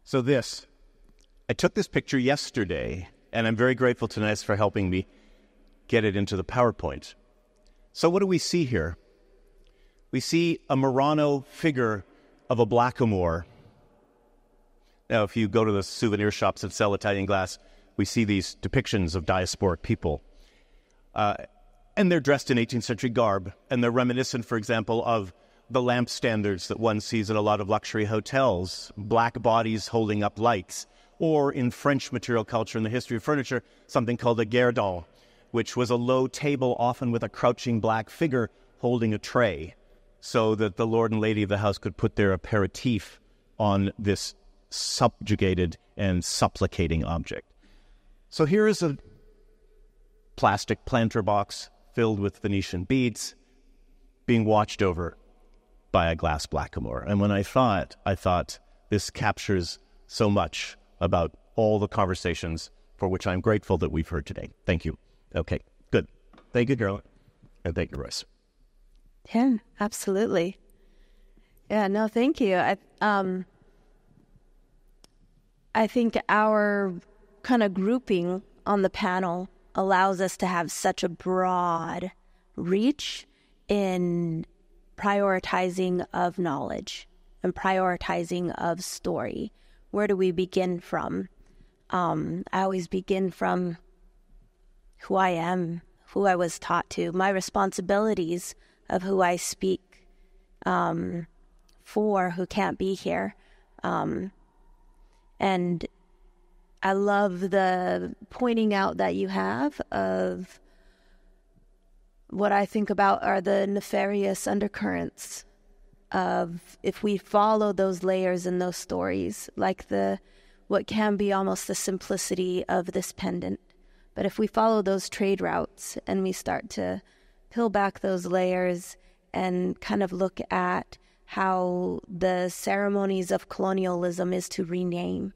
So I took this picture yesterday, and I'm very grateful to Ness for helping me get it into the PowerPoint. So what do we see here? We see a Murano figure of a blackamoor. Now, if you go to the souvenir shops that sell Italian glass, we see these depictions of diasporic people. And they're dressed in 18th century garb, and they're reminiscent, for example, of the lamp standards that one sees in a lot of luxury hotels, black bodies holding up lights, or in French material culture in the history of furniture, something called a guerdon, which was a low table, often with a crouching black figure holding a tray, so that the lord and lady of the house could put their aperitif on this subjugated and supplicating object. So here is a plastic planter box filled with Venetian beads being watched over by a glass blackamoor. And when I thought this captures so much about all the conversations for which I'm grateful that we've heard today. Thank you. Okay, good. Thank you, Carolin. And thank you, Royce. Yeah, absolutely. Yeah, no, thank you. I think our kind of grouping on the panel allows us to have such a broad reach in prioritizing of knowledge and prioritizing of story. Where do we begin from? I always begin from who I am, who I was taught to, my responsibilities of who I speak for, who can't be here. And I love the pointing out that you have of what I think about are the nefarious undercurrents of if we follow those layers and those stories, like what can be almost the simplicity of this pendant. But if we follow those trade routes and we start to peel back those layers and kind of look at how the ceremonies of colonialism is to rename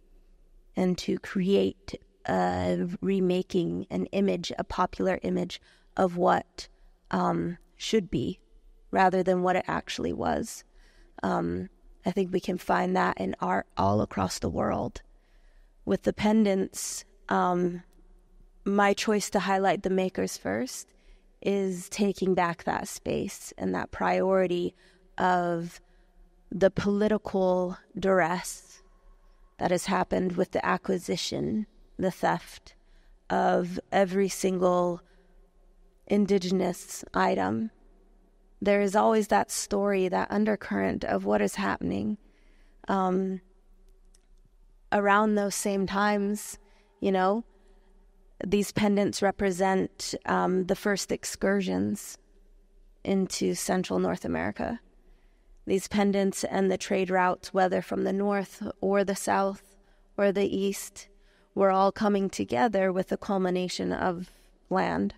and to create a remaking, an image, a popular image of what should be rather than what it actually was. I think we can find that in art all across the world. With the pendants, my choice to highlight the makers first is taking back that space and that priority of the political duress that has happened with the acquisition, the theft of every single indigenous item. There is always that story, that undercurrent of what is happening. Around those same times, these pendants represent the first excursions into Central North America. These pendants and the trade routes, whether from the north or the south or the east, were all coming together with the culmination of land,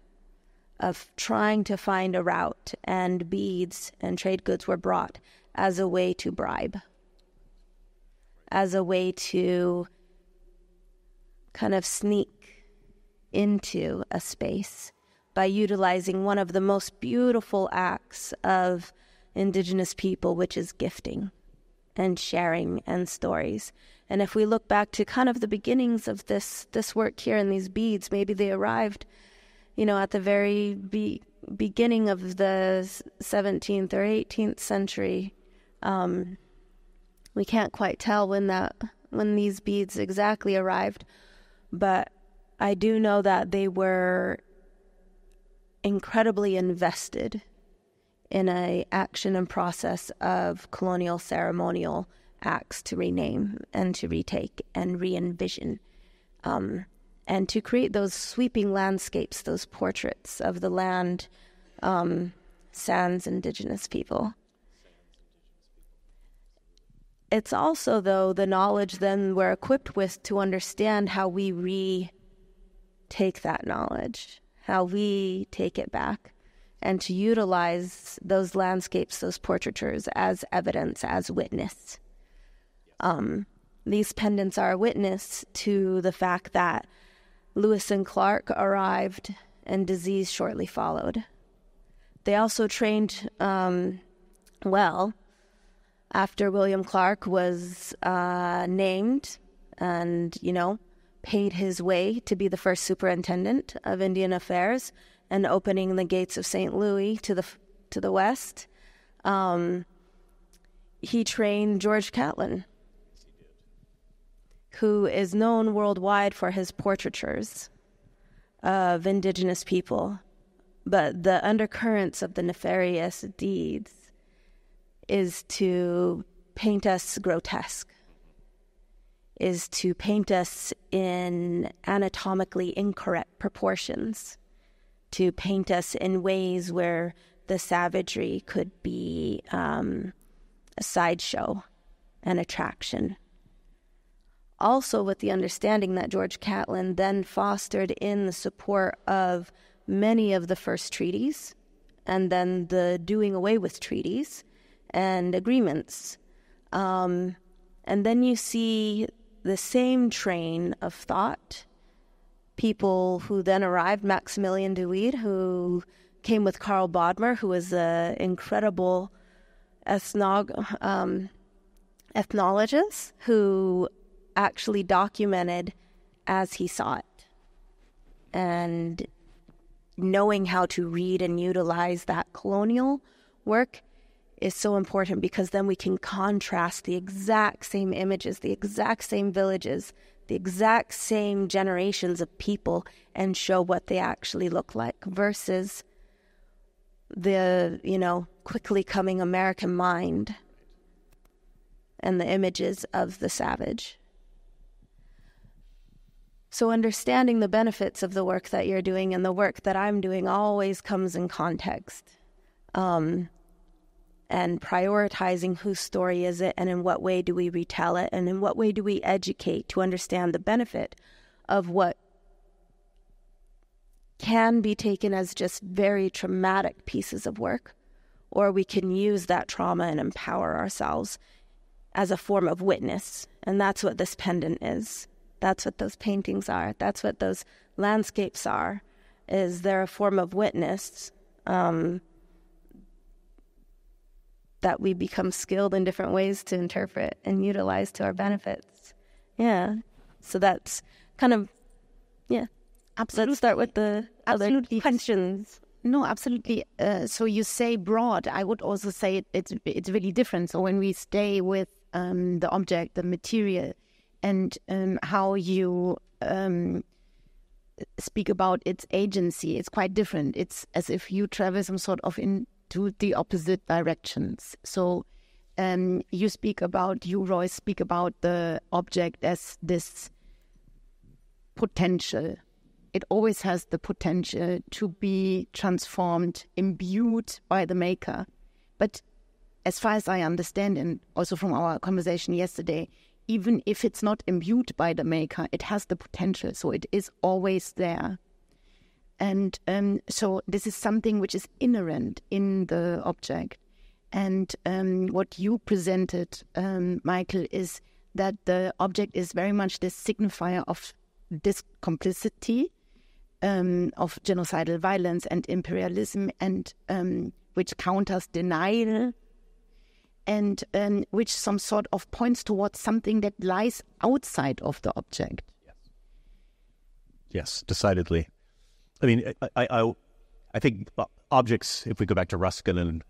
of trying to find a route, and beads and trade goods were brought as a way to bribe, as a way to kind of sneak into a space by utilizing one of the most beautiful acts of Indigenous people, which is gifting and sharing and stories. And if we look back to kind of the beginnings of this work here in these beads, maybe they arrived, at the very beginning of the 17th or 18th century. We can't quite tell when these beads exactly arrived, but I do know that they were incredibly invested in an action and process of colonial ceremonial acts to rename and to retake and re-envision, and to create those sweeping landscapes, those portraits of the land, sans Indigenous people. It's also, though, the knowledge then we're equipped with to understand how we retake that knowledge, how we take it back, and to utilize those landscapes, those portraitures as evidence, as witness. These pendants are a witness to the fact that Lewis and Clark arrived and disease shortly followed. They also trained well after William Clark was named and, paid his way to be the first superintendent of Indian Affairs and opening the gates of St. Louis to the west, he trained George Catlin, who is known worldwide for his portraitures of indigenous people. But the undercurrents of the nefarious deeds is to paint us grotesque, is to paint us in anatomically incorrect proportions, to paint us in ways where the savagery could be a sideshow, an attraction. Also with the understanding that George Catlin then fostered in the support of many of the first treaties and then the doing away with treaties and agreements. And then you see the same train of thought, people who then arrived, Maximilian de Wied, who came with Karl Bodmer, who was an incredible ethnologist who actually documented as he saw it. And knowing how to read and utilize that colonial work is so important, because then we can contrast the exact same images, the exact same villages, the exact same generations of people and show what they actually look like versus the, quickly coming American mind and the images of the savage. So understanding the benefits of the work that you're doing and the work that I'm doing always comes in context. And prioritizing whose story is it and in what way do we retell it and in what way do we educate to understand the benefit of what can be taken as just very traumatic pieces of work, or we can use that trauma and empower ourselves as a form of witness. And that's what this pendant is. That's what those paintings are. That's what those landscapes are, is they're a form of witness that we become skilled in different ways to interpret and utilize to our benefits. Yeah. So that's kind of, Absolutely. Let's start with the other questions. No, absolutely. So you say broad. I would also say it's really different. So when we stay with the object, the material, and how you speak about its agency, it's quite different. It's as if you travel some sort of into the opposite directions. So you Royce, speak about the object as this potential. It always has the potential to be transformed, imbued by the maker. But as far as I understand, and also from our conversation yesterday, even if it's not imbued by the maker, it has the potential. So it is always there. And so this is something which is inherent in the object. And what you presented, Michael, is that the object is very much this signifier of this complicity, of genocidal violence and imperialism, and which counters denial, and which some sort of points towards something that lies outside of the object. Yes, decidedly. I mean, I think objects, if we go back to Ruskin and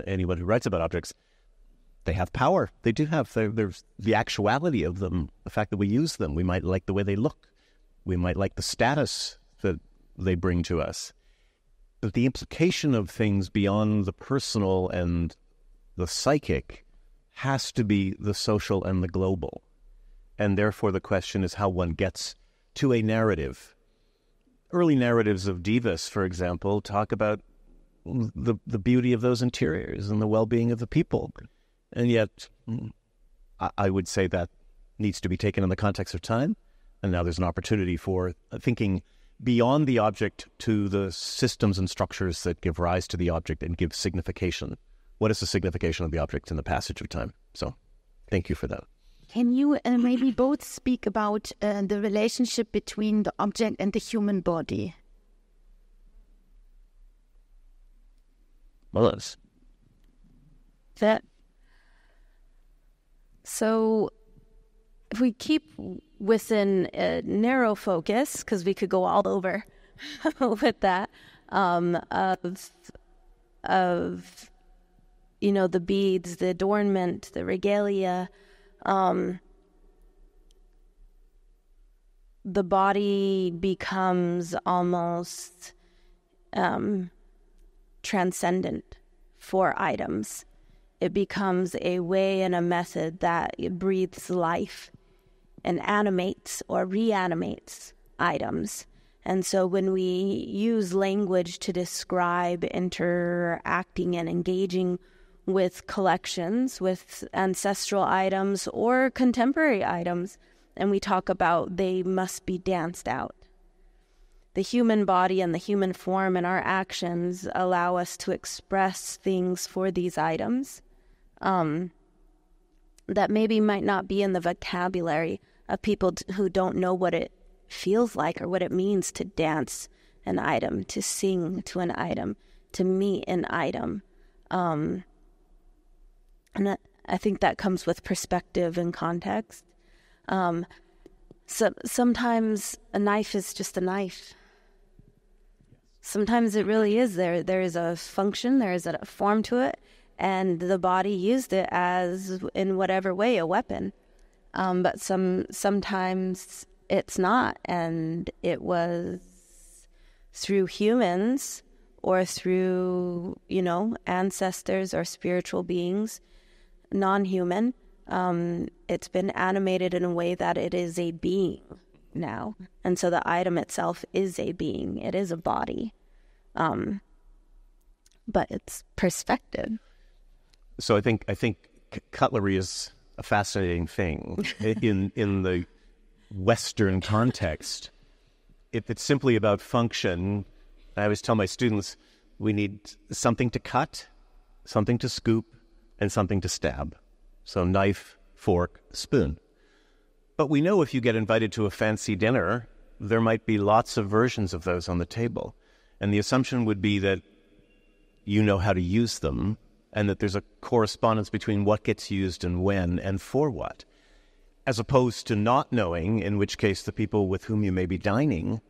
anyone who writes about objects, they have power. They do have, there's the actuality of them, the fact that we use them. We might like the way they look. We might like the status that they bring to us. But the implication of things beyond the personal and the psychic has to be the social and the global. And therefore the question is how one gets to a narrative. Early narratives of divas, for example, talk about the beauty of those interiors and the well-being of the people. And yet, I would say that needs to be taken in the context of time. And now there's an opportunity for thinking beyond the object to the systems and structures that give rise to the object and give signification. What is the signification of the object in the passage of time? So thank you for that. Can you maybe both speak about the relationship between the object and the human body? Well, that's... That So if we keep within a narrow focus, because we could go all over with that, of the beads, the adornment, the regalia, the body becomes almost transcendent for items. It becomes a way and a method that breathes life and animates or reanimates items. And so when we use language to describe interacting and engaging with collections, with ancestral items or contemporary items, and we talk about they must be danced out. The human body and the human form and our actions allow us to express things for these items that maybe might not be in the vocabulary of people who don't know what it feels like or what it means to dance an item, to sing to an item, to meet an item. And I think that comes with perspective and context. So sometimes a knife is just a knife. Sometimes it really is. There is a function, there is a form to it, and the body used it as, in whatever way, a weapon. But sometimes it's not, and it was through humans or through, ancestors or spiritual beings, non-human. It's been animated in a way that it is a being now. And so the item itself is a being. It is a body. But it's perspective. So I think cutlery is a fascinating thing in the Western context. If it's simply about function, I always tell my students we need something to cut, something to scoop, and something to stab. So knife, fork, spoon. But we know if you get invited to a fancy dinner, there might be lots of versions of those on the table. And the assumption would be that you know how to use them and that there's a correspondence between what gets used and when and for what, as opposed to not knowing, in which case the people with whom you may be dining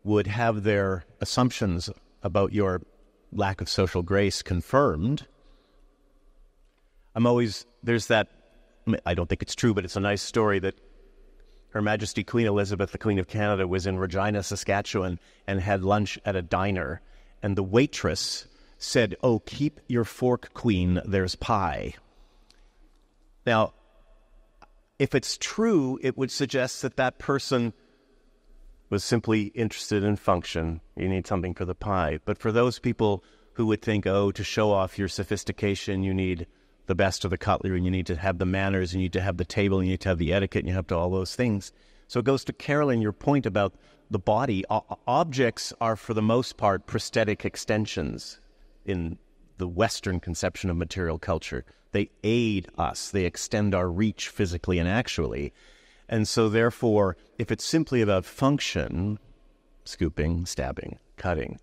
would have their assumptions about your lack of social grace confirmed. There's that, I don't think it's true, but it's a nice story that Her Majesty Queen Elizabeth, the Queen of Canada, was in Regina, Saskatchewan, and had lunch at a diner. And the waitress said, "Oh, keep your fork, Queen, there's pie." Now, if it's true, it would suggest that that person was simply interested in function. You need something for the pie. But for those people who would think, oh, to show off your sophistication, you need the best of the cutlery, and you need to have the manners, and you need to have the table, and you need to have the etiquette, and you have to all those things. So it goes to Carolin, your point about the body. Objects are, for the most part, prosthetic extensions in the Western conception of material culture. They aid us. They extend our reach physically and actually. And so therefore, if it's simply about function, scooping, stabbing, cutting,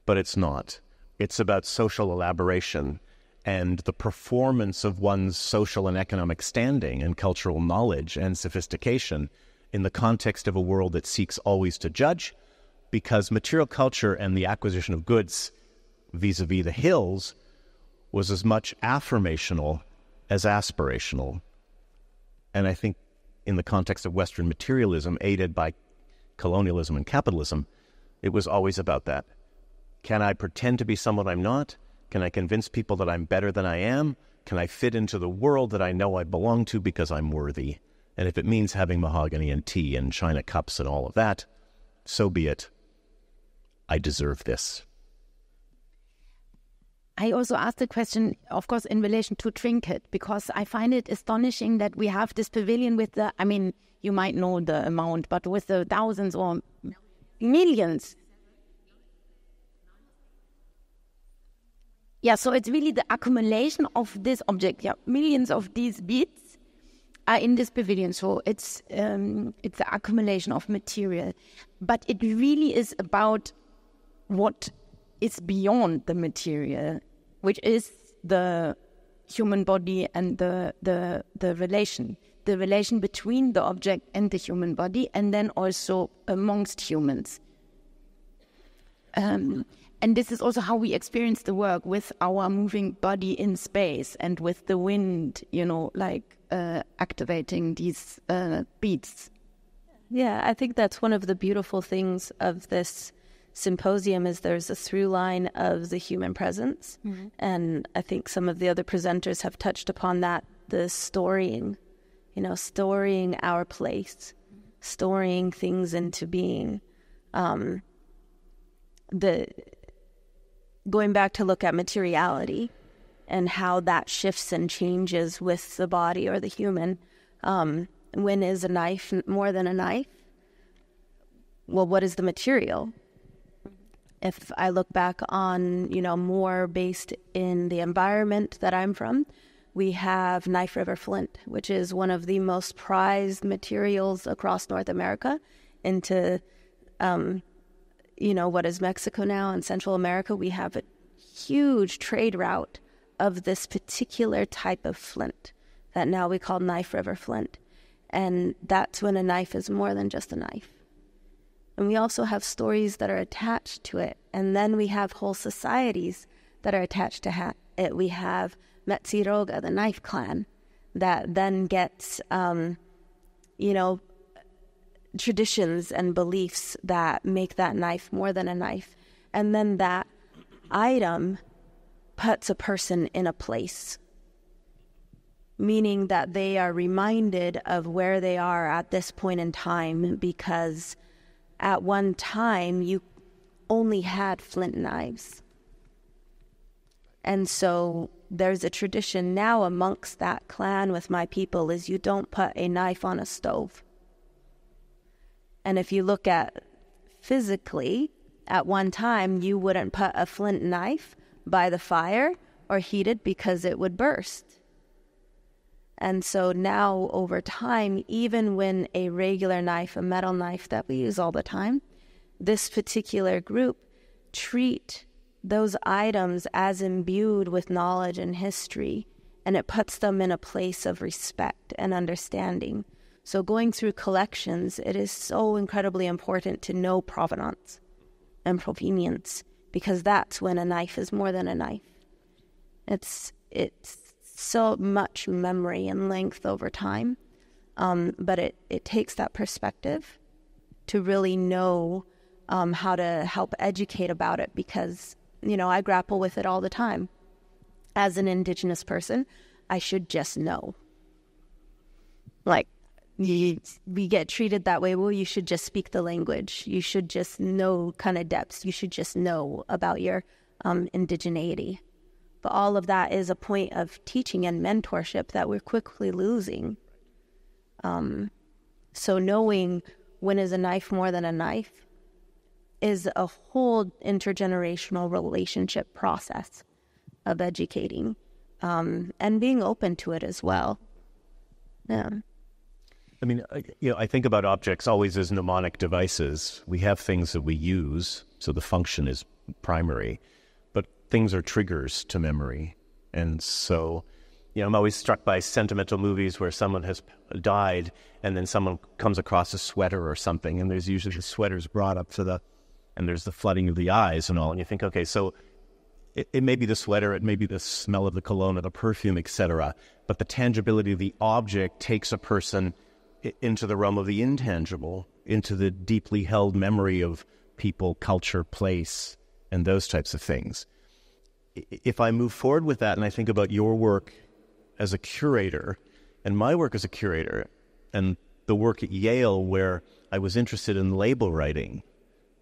but it's not. It's about social elaboration and the performance of one's social and economic standing and cultural knowledge and sophistication in the context of a world that seeks always to judge, because material culture and the acquisition of goods vis-a-vis the hills was as much affirmational as aspirational. And I think in the context of Western materialism, aided by colonialism and capitalism, it was always about that. Can I pretend to be someone I'm not? Can I convince people that I'm better than I am? Can I fit into the world that I know I belong to because I'm worthy? And if it means having mahogany and tea and china cups and all of that, so be it. I deserve this. I also asked the question, of course, in relation to Trinket, because I find it astonishing that we have this pavilion with the, I mean, you might know the amount, but with the thousands or millions. Yeah, so it's really the accumulation of this object. Yeah, millions of these beads are in this pavilion. So it's the accumulation of material. But it really is about what is beyond the material, which is the human body and the relation between the object and the human body, and then also amongst humans. And this is also how we experience the work, with our moving body in space and with the wind, activating these beats. Yeah, I think that's one of the beautiful things of this symposium, is there's a through line of the human presence. Mm-hmm. And I think some of the other presenters have touched upon that, the storying, storing our place, storing things into being. Going back to look at materiality and how that shifts and changes with the body or the human. When is a knife more than a knife? Well, what is the material? If I look back on, more based in the environment that I'm from, we have knife river flint, which is one of the most prized materials across North America into, what is Mexico now and Central America. We have a huge trade route of this particular type of flint that now we call knife river flint. And that's when a knife is more than just a knife. And we also have stories that are attached to it. And then we have whole societies that are attached to it. We have Metsiroga, the knife clan, that then gets, traditions and beliefs that make that knife more than a knife. And then that item puts a person in a place, meaning that they are reminded of where they are at this point in time, because at one time you only had flint knives. And so there's a tradition now amongst that clan with my people, is you don't put a knife on a stove. And if you look at physically, at one time you wouldn't put a flint knife by the fire or heat it because it would burst. And so now over time, even when a regular knife, a metal knife that we use all the time, this particular group treat those items as imbued with knowledge and history, and it puts them in a place of respect and understanding. So going through collections, it is so incredibly important to know provenance and provenience, because that's when a knife is more than a knife. It's so much memory and length over time, but it takes that perspective to really know how to help educate about it, because I grapple with it all the time. As an Indigenous person, I should just know. We get treated that way. Well, you should just speak the language. You should just know kind of depths. You should just know about your indigeneity. But all of that is a point of teaching and mentorship that we're quickly losing. So knowing when is a knife more than a knife is a whole intergenerational relationship process of educating and being open to it as well. Yeah. I mean, I think about objects always as mnemonic devices. We have things that we use, so the function is primary, but things are triggers to memory. And so, I'm always struck by sentimental movies where someone has died and then someone comes across a sweater or something, and there's usually the sweater's brought up and there's the flooding of the eyes and all, and you think, okay, so it may be the sweater, it may be the smell of the cologne or the perfume, etc., but the tangibility of the object takes a person into the realm of the intangible, into the deeply held memory of people, culture, place, and those types of things. If I move forward with that and I think about your work as a curator and my work as a curator and the work at Yale where I was interested in label writing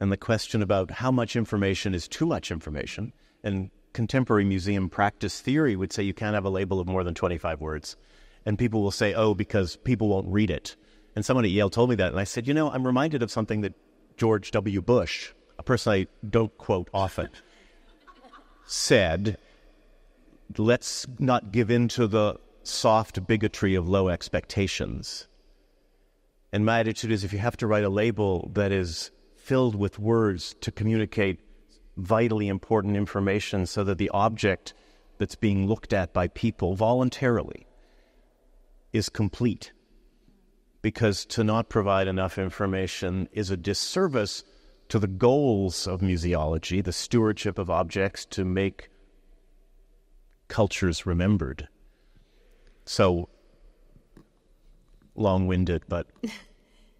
and the question about how much information is too much information, and contemporary museum practice theory would say you can't have a label of more than 25 words. And people will say, oh, because people won't read it. And someone at Yale told me that. And I said, I'm reminded of something that George W. Bush, a person I don't quote often, said, let's not give in to the soft bigotry of low expectations. And my attitude is, if you have to write a label that is filled with words to communicate vitally important information so that the object that's being looked at by people voluntarily is complete. Because to not provide enough information is a disservice to the goals of museology, the stewardship of objects to make cultures remembered. So, long-winded, but...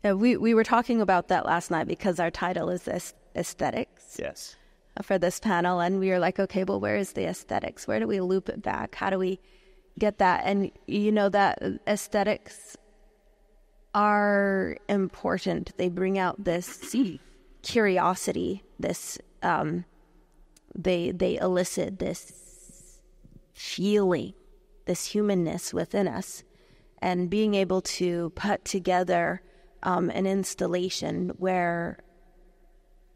We were talking about that last night because our title is aesthetics. Yes. For this panel, and we were like, okay, well, where is the aesthetics? Where do we loop it back? How do we get that? And that aesthetics are important. They bring out this curiosity, this they elicit this feeling, this humanness within us, and being able to put together an installation where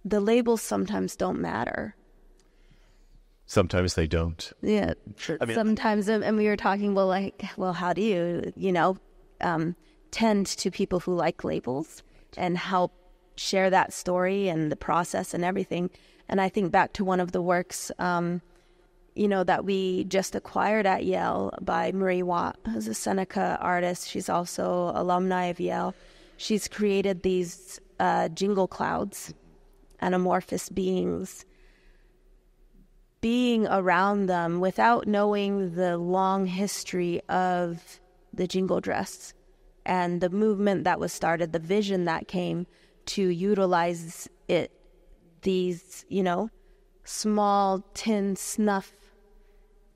the labels sometimes don't matter. Sometimes they don't. Yeah. Sometimes, and we were talking, how do you, tend to people who like labels and help share that story and the process and everything. And I think back to one of the works, that we just acquired at Yale by Marie Watt, who's a Seneca artist. She's also alumni of Yale. She's created these jingle clouds, anamorphous beings, being around them without knowing the long history of the jingle dress and the movement that was started, the vision that came to utilize it, these, small tin snuff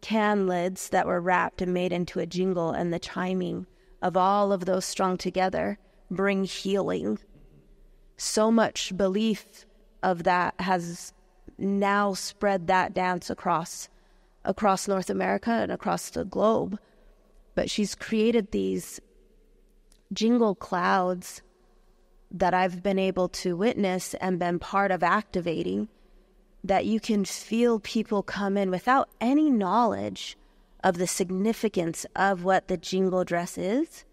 can lids that were wrapped and made into a jingle, and the chiming of all of those strung together bring healing. So much belief of that has now spread that dance across North America and across the globe. But she's created these jingle clouds that I've been able to witness and been part of activating, that you can feel people come in without any knowledge of the significance of what the jingle dress is,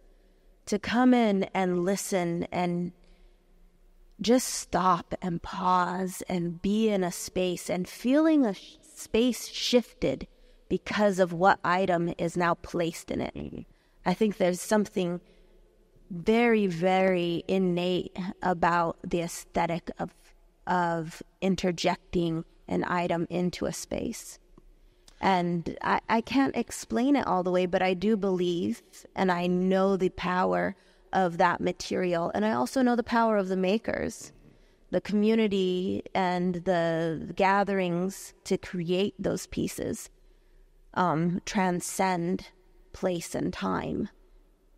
to come in and listen and just stop and pause and be in a space and feeling a space shifted because of what item is now placed in it. I think there's something very, very innate about the aesthetic of interjecting an item into a space. And I can't explain it all the way, but I do believe, and I know the power of that material. And I also know the power of the makers, the community, and the gatherings to create those pieces transcend place and time.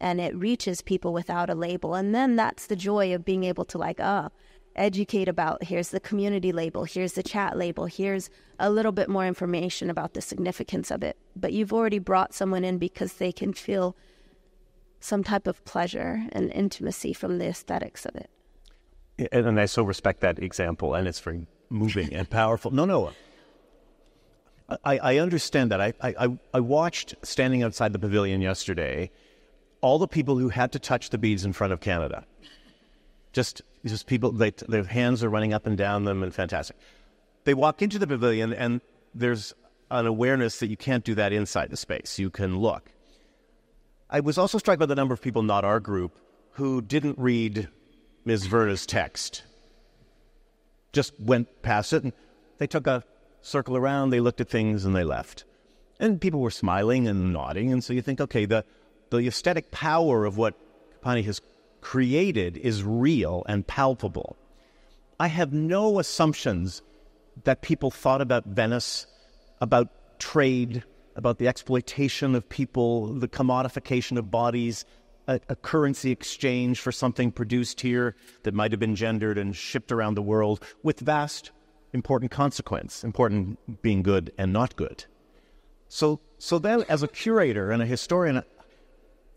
And it reaches people without a label. And then that's the joy of being able to educate about, here's the community label, here's the chat label, here's a little bit more information about the significance of it. But you've already brought someone in because they can feel some type of pleasure and intimacy from the aesthetics of it. And I so respect that example, and it's very moving and powerful. No. I understand that. I watched, standing outside the pavilion yesterday, all the people who had to touch the beads in front of Canada. Just people, their hands are running up and down them, and fantastic. They walk into the pavilion, and there's an awareness that you can't do that inside the space. You can look. I was also struck by the number of people, not our group, who didn't read Ms. Verna's text. Just went past it, and they took a circle around, they looked at things, and they left. And people were smiling and nodding, and so you think, okay, the aesthetic power of what Kapwani has created is real and palpable. I have no assumptions that people thought about Venice, about trade, about the exploitation of people, the commodification of bodies, a currency exchange for something produced here that might have been gendered and shipped around the world with vast, important consequence, important being good and not good. So then, as a curator and a historian,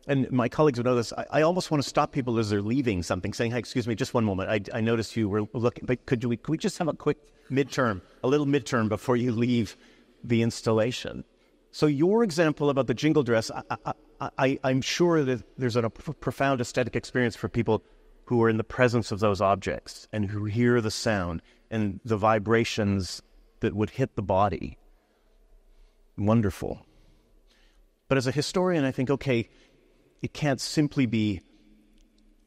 and my colleagues would know this, I almost want to stop people as they're leaving something, saying, hey, excuse me, just one moment. I noticed you were looking, but could we just have a quick a little midterm before you leave the installation? So your example about the jingle dress, I'm sure that there's a profound aesthetic experience for people who are in the presence of those objects and who hear the sound and the vibrations that would hit the body. wonderful. But as a historian, I think, okay, it can't simply be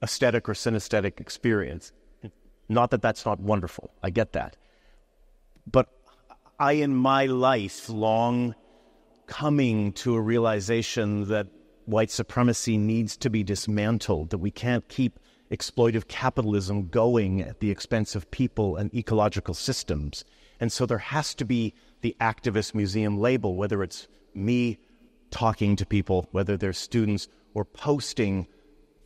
aesthetic or synesthetic experience. Not that that's not wonderful. I get that. But I, in my life, long coming to a realization that white supremacy needs to be dismantled, that we can't keep exploitive capitalism going at the expense of people and ecological systems. And so there has to be the activist museum label, whether it's me talking to people, whether they're students, or posting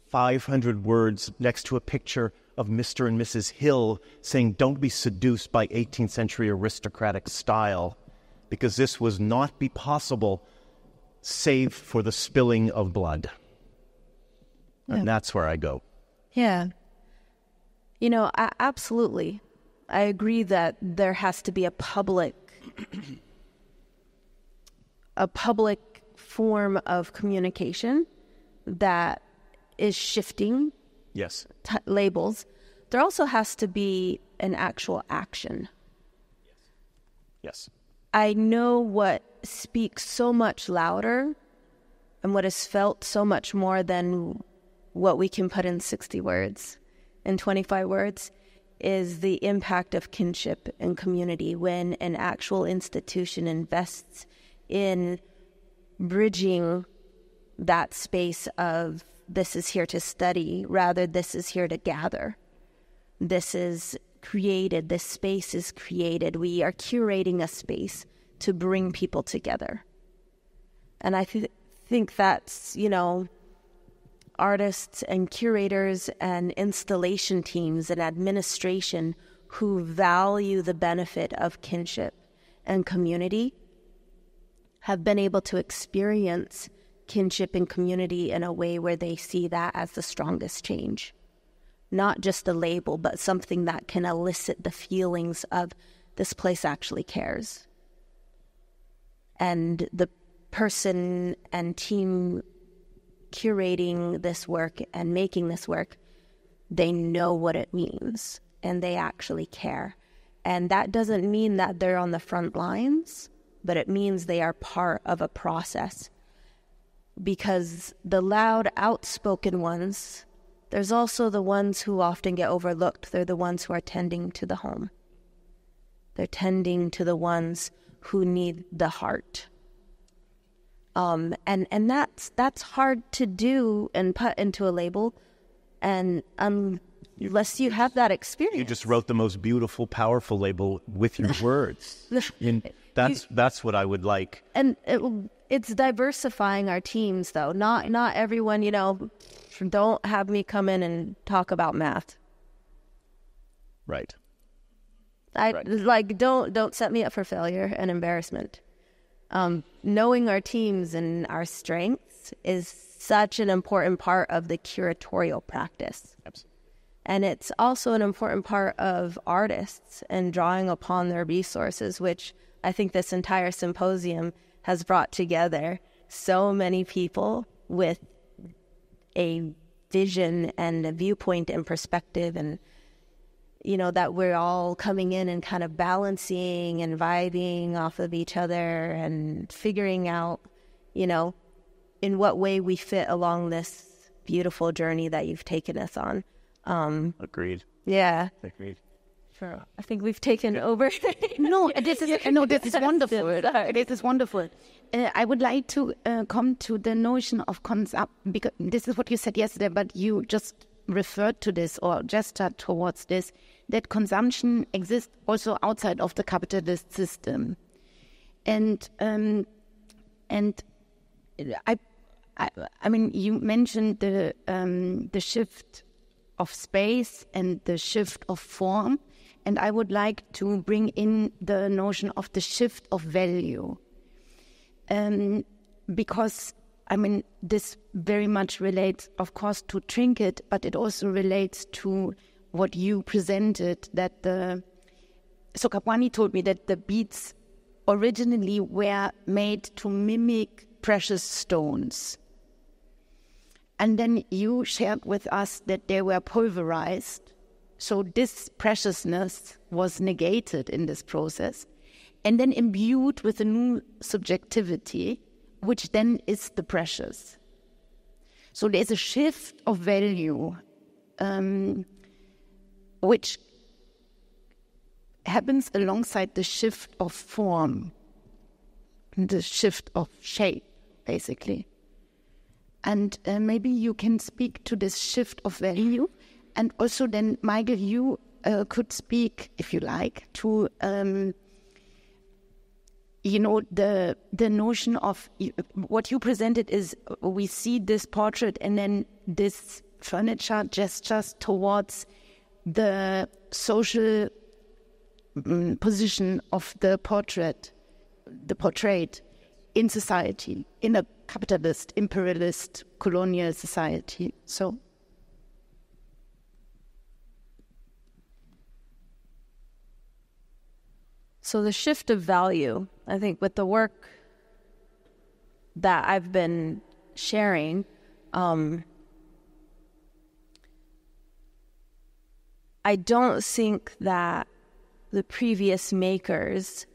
500 words next to a picture of Mr. and Mrs. Hill saying, don't be seduced by 18th century aristocratic style, because this was not be possible save for the spilling of blood. Yeah. And that's where I go. Yeah. You know, absolutely. I agree that there has to be a public form of communication that is shifting yes. Labels. There also has to be an actual action. Yes. I know what speaks so much louder and what is felt so much more than what we can put in 60 words and 25 words is the impact of kinship and community when an actual institution invests in bridging that space of this is here to study, rather this is here to gather. This is created, this space is created. We are curating a space to bring people together. And I think that's, you know, artists and curators and installation teams and administration who value the benefit of kinship and community have been able to experience kinship and community in a way where they see that as the strongest change. Not just the label, but something that can elicit the feelings of this place actually cares. And the person and team curating this work and making this work, they know what it means and they actually care. And that doesn't mean that they're on the front lines, but it means they are part of a process. Because the loud, outspoken ones, there's also the ones who often get overlooked. They're the ones who are tending to the home. They're tending to the ones who need the heart. And that's hard to do and put into a label, and unless you have that experience. You just wrote the most beautiful, powerful label with your words. That's what I would like. And it's diversifying our teams, though. Not everyone, you know. Don't have me come in and talk about math. Right. Don't set me up for failure and embarrassment. Knowing our teams and our strengths is such an important part of the curatorial practice. Absolutely. And it's also an important part of artists and drawing upon their resources, which I think this entire symposium has brought together so many people with a vision and a viewpoint and perspective, and you know, that we're all coming in and kind of balancing and vibing off of each other and figuring out, you know, in what way we fit along this beautiful journey that you've taken us on. Agreed. Yeah. Agreed. Sure. I think we've taken over. This is wonderful. This is wonderful. I would like to come to the notion of consumption, because this is what you said yesterday, but you just referred to this or gestured towards this, that consumption exists also outside of the capitalist system. And I mean, you mentioned the shift of space and the shift of form, and I would like to bring in the notion of the shift of value. Because, I mean, this very much relates, of course, to Trinket, but it also relates to what you presented, that so Kapwani told me that the beads originally were made to mimic precious stones. And then you shared with us that they were pulverized. So this preciousness was negated in this process. and then imbued with a new subjectivity, which then is the precious. So there's a shift of value, which happens alongside the shift of form, the shift of shape, basically. And maybe you can speak to this shift of value. And also then, Michael, you could speak, if you like, to, the notion of what you presented is we see this portrait and then this furniture gestures towards the social position of the portrait in society, in a capitalist, imperialist, colonial society. So the shift of value, I think with the work that I've been sharing, I don't think that the previous makers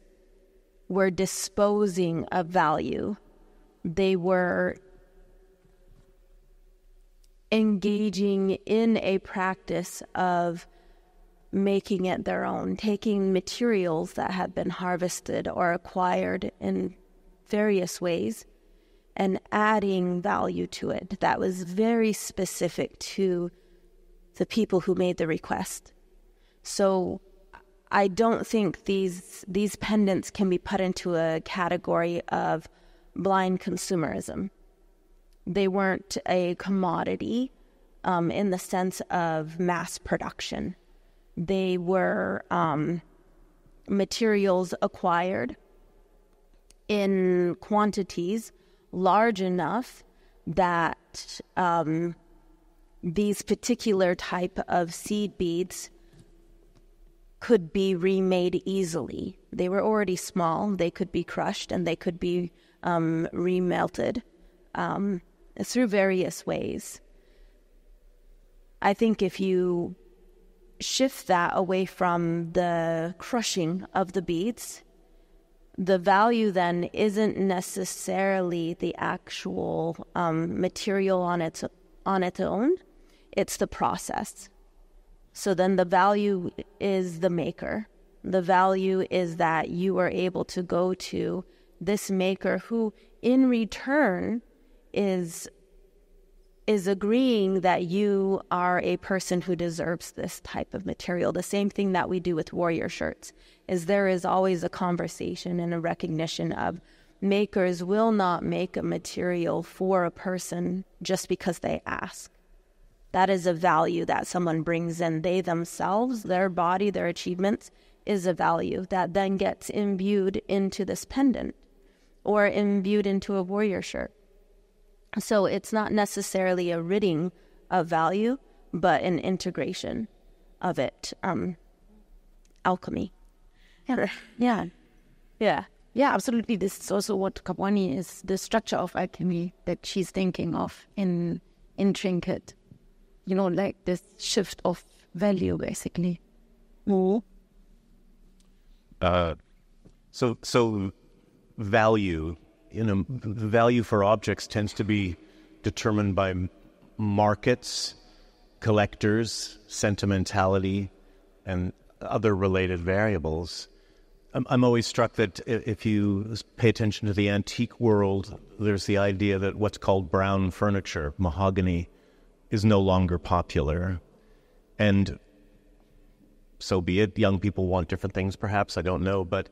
were disposing of value. They were engaging in a practice of making it their own, taking materials that had been harvested or acquired in various ways and adding value to it that was very specific to the people who made the request. So I don't think these pendants can be put into a category of blind consumerism. They weren't a commodity in the sense of mass production. They were materials acquired in quantities large enough that these particular type of seed beads could be remade easily. They were already small. They could be crushed and they could be remelted through various ways. I think if you shift that away from the crushing of the beads, the value then isn't necessarily the actual material on its own. It's the process. So then the value is the maker. The value is that you are able to go to this maker who in return is agreeing that you are a person who deserves this type of material. The same thing that we do with warrior shirts is there is always a conversation and a recognition of makers will not make a material for a person just because they ask. That is a value that someone brings in. They themselves, their body, their achievements is a value that then gets imbued into this pendant or imbued into a warrior shirt. So it's not necessarily a ridding of value, but an integration of it. Alchemy. Yeah, absolutely. This is also what Kapwani is, the structure of alchemy that she's thinking of in Trinket. Like this shift of value, basically. So value, value for objects tends to be determined by markets, collectors, sentimentality, and other related variables. I'm always struck that if you pay attention to the antique world, there's the idea that what's called brown furniture, mahogany, is no longer popular. And so be it. Young people want different things, perhaps, I don't know. But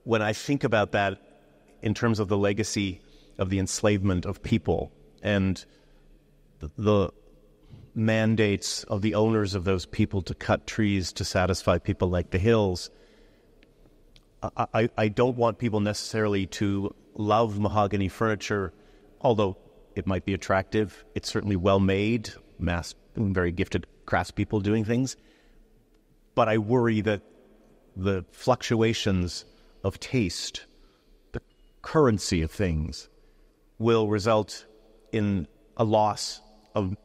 when I think about that in terms of the legacy of the enslavement of people and the mandates of the owners of those people to cut trees to satisfy people like the Hills, I don't want people necessarily to love mahogany furniture, although it might be attractive. It's certainly well made, very gifted craftspeople doing things. But I worry that the fluctuations of taste, the currency of things, will result in a loss of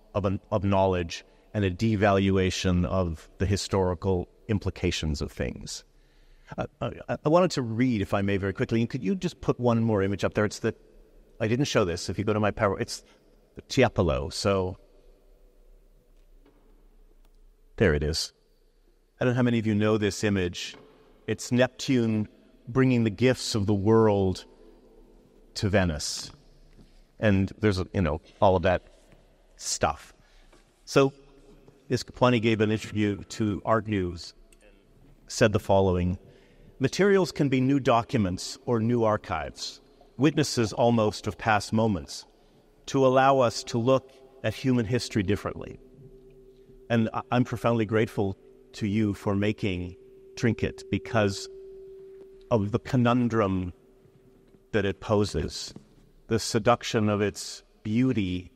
knowledge and a devaluation of the historical implications of things. I wanted to read, if I may, very quickly. And could you just put one more image up there? It's the, I didn't show this. If you go to my power, it's the Tiapolo. So there it is. I don't know how many of you know this image. It's Neptune bringing the gifts of the world to Venice. And there's, all of that stuff. So this Kapwani gave an interview to Art News, said the following: materials can be new documents or new archives, witnesses almost of past moments, to allow us to look at human history differently. And I'm profoundly grateful to you for making Trinket because of the conundrum that it poses, the seduction of its beauty,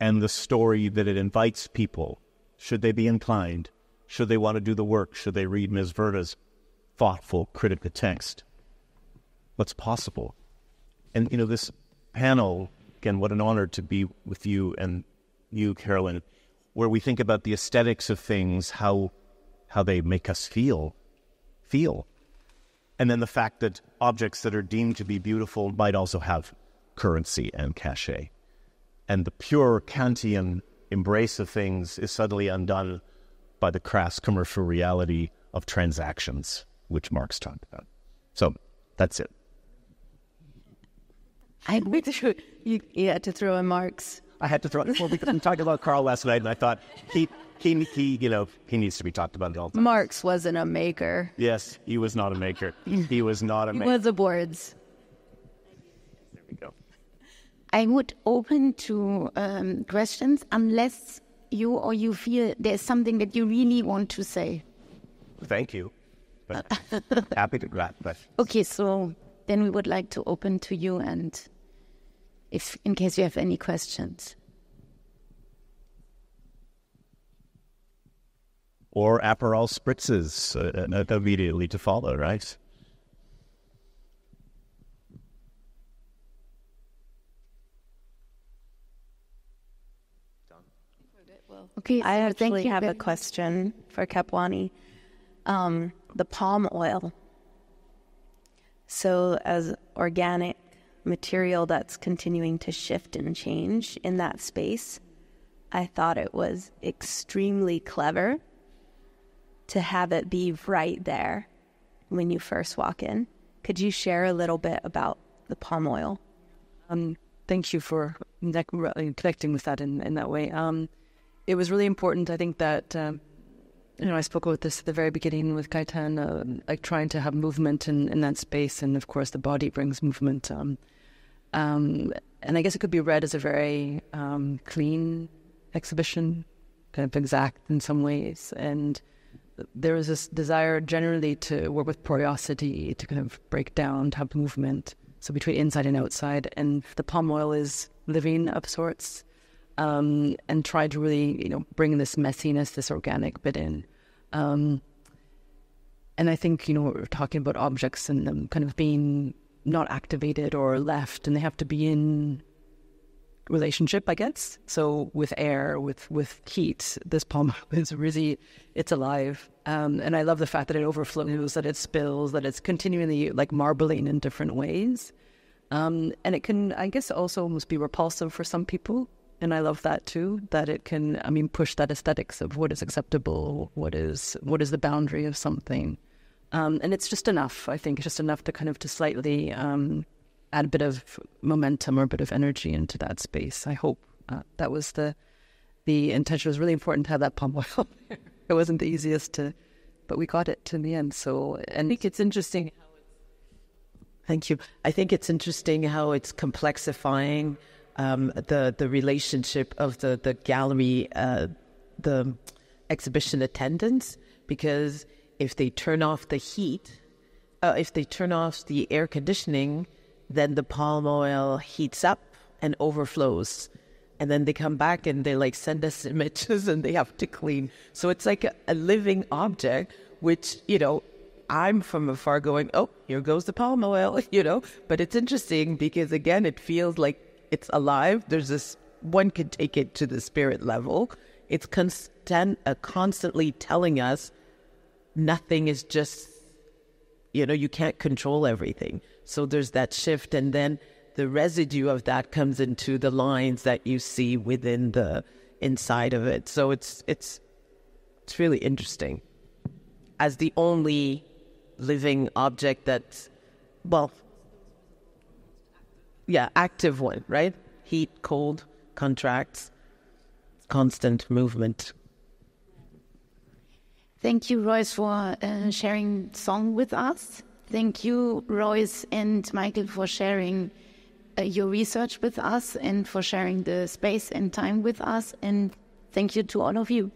and the story that it invites people, should they be inclined, should they want to do the work, should they read Ms. Verda's thoughtful, critical text. What's possible? And, this panel, again, what an honor to be with you and you, Carolin, where we think about the aesthetics of things, how they make us feel. And then the fact that objects that are deemed to be beautiful might also have currency and cachet. And the pure Kantian embrace of things is suddenly undone by the crass commercial reality of transactions, which Marx talked about. So that's it. You had to throw in Marx. I had to throw it before because we talked about Carl last night, and I thought he needs to be talked about all the time. Marx wasn't a maker. Yes, he was not a maker. He was not a maker. He was a boards. There we go. I would open to questions unless you feel there's something that you really want to say. Thank you. But happy to grab that. Okay, so then we would like to open to you, and if in case you have any questions. Or Aperol spritzes immediately to follow, right? Okay, I actually have a question for Kapwani. The palm oil. So as organic material that's continuing to shift and change in that space, I thought it was extremely clever to have it be right there when you first walk in. Could you share a little bit about the palm oil? Thank you for connecting with that in that way. It was really important, I think, that, I spoke about this at the very beginning with Kaitan, like trying to have movement in that space. And of course, the body brings movement. And I guess it could be read as a very clean exhibition, kind of exact in some ways. And there is this desire generally to work with porosity, to kind of break down, to have movement. So between inside and outside. And the palm oil is living of sorts. And try to really, bring this messiness, this organic bit in. And I think, we're talking about objects and them kind of being not activated or left, and they have to be in relationship, I guess. So with air, with heat, this palm oil is really, it's alive. And I love the fact that it overflows, that it spills, that it's continually like marbling in different ways. And it can, I guess, also almost be repulsive for some people. And I love that too, that it can, push that aesthetics of what is acceptable, what is the boundary of something. And it's just enough, I think. It's just enough to kind of to slightly add a bit of momentum or a bit of energy into that space. I hope that was the intention. It was really important to have that palm oil there. It wasn't the easiest but we got it in the end. So, and I think it's interesting how thank you. I think it's interesting how it's complexifying the relationship of the gallery, the exhibition attendants, because if they turn off the heat, if they turn off the air conditioning, then the palm oil heats up and overflows. And then they come back and they send us images and they have to clean. So it's like a living object, which, I'm from afar going, oh, here goes the palm oil, But it's interesting because, again, it feels like it's alive. There's this, one could take it to the spirit level. It's constantly telling us nothing is just you can't control everything. So there's that shift, and then the residue of that comes into the lines that you see within the inside of it. So it's really interesting. As the only living object that's, active one, right? Heat, cold, contracts, constant movement. Thank you, Royce, for sharing song with us. Thank you, Royce and Michael, for sharing your research with us and for sharing the space and time with us. And thank you to all of you.